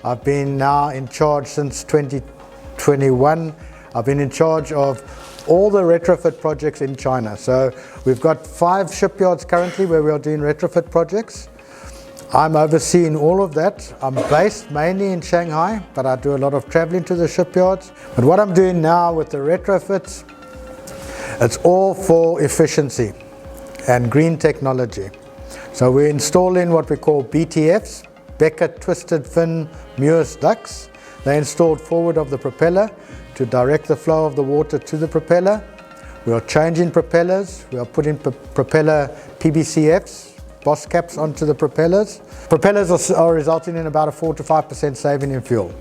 I've been now in charge since 2021. I've been in charge of all the retrofit projects in China. So we've got 5 shipyards currently where we are doing retrofit projects. I'm overseeing all of that. I'm based mainly in Shanghai, but I do a lot of traveling to the shipyards. But what I'm doing now with the retrofits, it's all for efficiency and green technology. So we're installing what we call BTFs, Beckett Twisted Fin Maersk ducts. They're installed forward of the propeller to direct the flow of the water to the propeller. We are changing propellers. We are putting propeller PBCFs, boss caps onto the propellers. Propellers are resulting in about a 4 to 5% saving in fuel.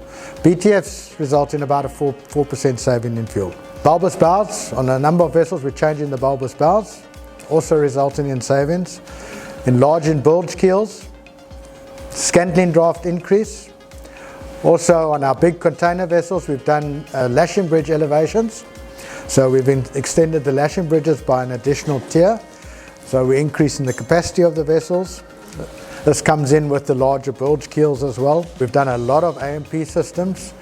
BTFs result in about a 4% saving in fuel. Bulbous bows, on a number of vessels we're changing the bulbous bows, also resulting in savings. Enlarging bilge keels, scantling draft increase. Also on our big container vessels we've done lashing bridge elevations. So we've extended the lashing bridges by an additional tier. So we're increasing the capacity of the vessels. This comes in with the larger bilge keels as well. We've done a lot of AMP systems.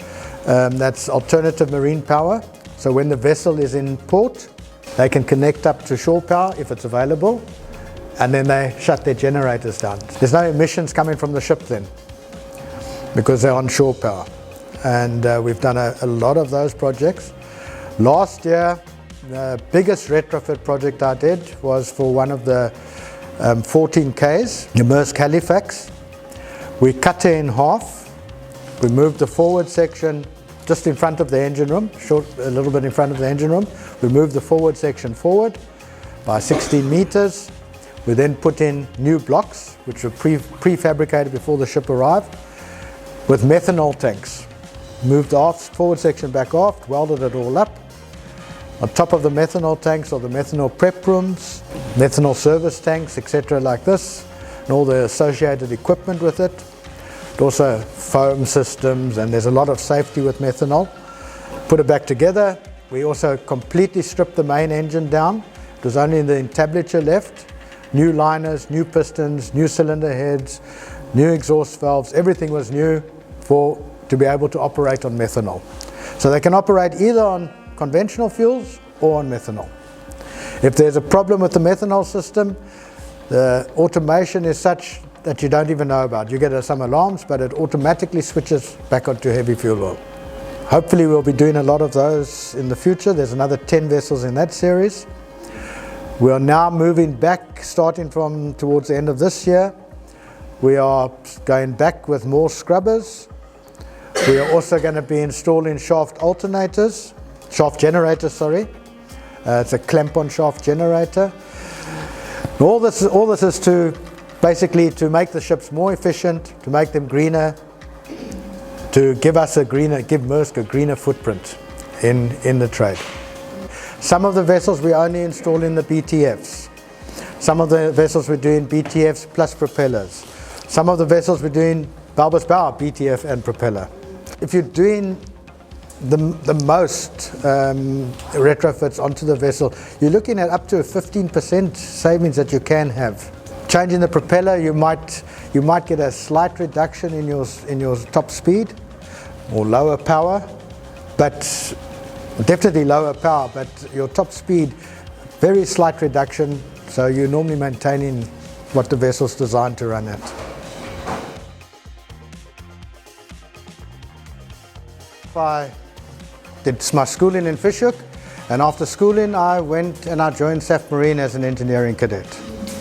That's alternative marine power. So when the vessel is in port, they can connect up to shore power if it's available, and then they shut their generators down. There's no emissions coming from the ship then, because they're on shore power. And we've done a lot of those projects. Last year, the biggest retrofit project I did was for one of the 14Ks, the Maersk Halifax. We cut it in half. We moved the forward section just in front of the engine room, a little bit in front of the engine room. We moved the forward section forward by 16 meters. We then put in new blocks, which were prefabricated before the ship arrived, with methanol tanks. Moved the forward section back aft, welded it all up. On top of the methanol tanks are the methanol prep rooms, methanol service tanks, etc. like this, and all the associated equipment with it. Also foam systems, and there's a lot of safety with methanol. Put it back together. We also completely stripped the main engine down. It was only the entablature left. New liners, new pistons, new cylinder heads, new exhaust valves, everything was new to be able to operate on methanol. So they can operate either on conventional fuels or on methanol. If there's a problem with the methanol system, the automation is such that you don't even know about. You get some alarms, but it automatically switches back onto heavy fuel oil. Hopefully we'll be doing a lot of those in the future. There's another 10 vessels in that series. We are now moving back, starting from towards the end of this year. We are going back with more scrubbers. We are also going to be installing shaft generators, sorry. It's a clamp-on shaft generator. All this is to basically to make the ships more efficient, to make them greener, to give Maersk a greener footprint in the trade. Some of the vessels we only install in the BTFs. Some of the vessels we're doing BTFs plus propellers. Some of the vessels we're doing bulbous bow, BTF and propeller. If you're doing the most retrofits onto the vessel, you're looking at up to a 15% savings that you can have. Changing the propeller, you might get a slight reduction in your top speed or lower power, but definitely lower power, but your top speed, very slight reduction, so you're normally maintaining what the vessel's designed to run at. I did my schooling in Fishhook, and after schooling I went and I joined SAF Marine as an engineering cadet.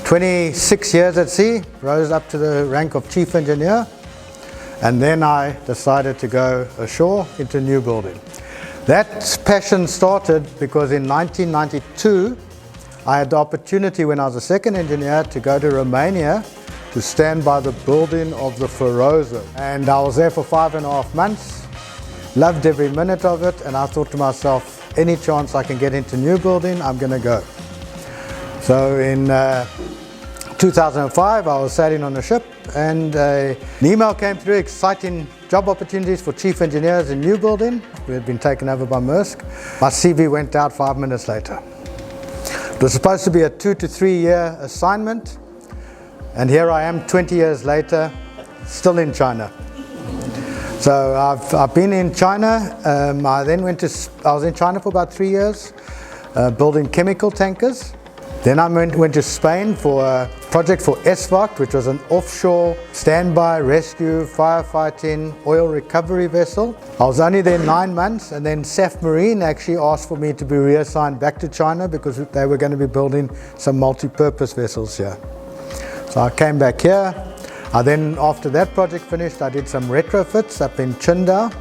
26 years at sea, rose up to the rank of chief engineer, and then I decided to go ashore into new building. That passion started because in 1992 I had the opportunity, when I was a second engineer, to go to Romania to stand by the building of the Feroza, and I was there for 5.5 months. Loved every minute of it, and I thought to myself, any chance I can get into new building, I'm going to go. So in 2005 I was sailing on a ship, and an email came through, exciting job opportunities for chief engineers in new building. We had been taken over by Maersk. My CV went out 5 minutes later. It was supposed to be a 2 to 3 year assignment, and here I am 20 years later, still in China. So I've been in China. I was in China for about 3 years, building chemical tankers. Then I went to Spain for a project for SVART, which was an offshore standby rescue firefighting oil recovery vessel. I was only there 9 months, and then SAF Marine actually asked for me to be reassigned back to China because they were going to be building some multi-purpose vessels here. So I came back here. Then after that project finished, I did some retrofits up in Qingdao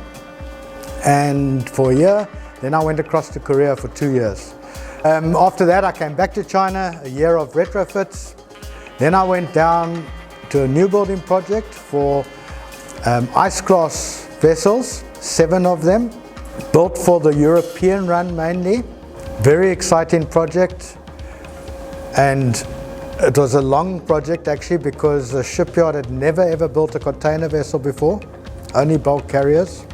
and for a year. Then I went across to Korea for 2 years. After that, I came back to China, a year of retrofits. Then I went down to a new building project for ice class vessels, 7 of them, built for the European run mainly. Very exciting project, and it was a long project actually because the shipyard had never ever built a container vessel before, only bulk carriers.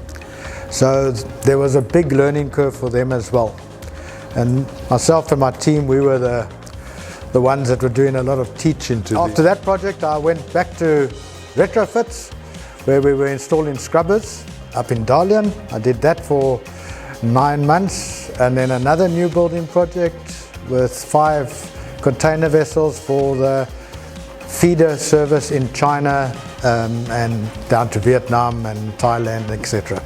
So there was a big learning curve for them as well. And myself and my team, we were the ones that were doing a lot of teaching to them. After that project, I went back to retrofits, where we were installing scrubbers up in Dalian. I did that for 9 months, and then another new building project with 5 container vessels for the feeder service in China and down to Vietnam and Thailand, etc.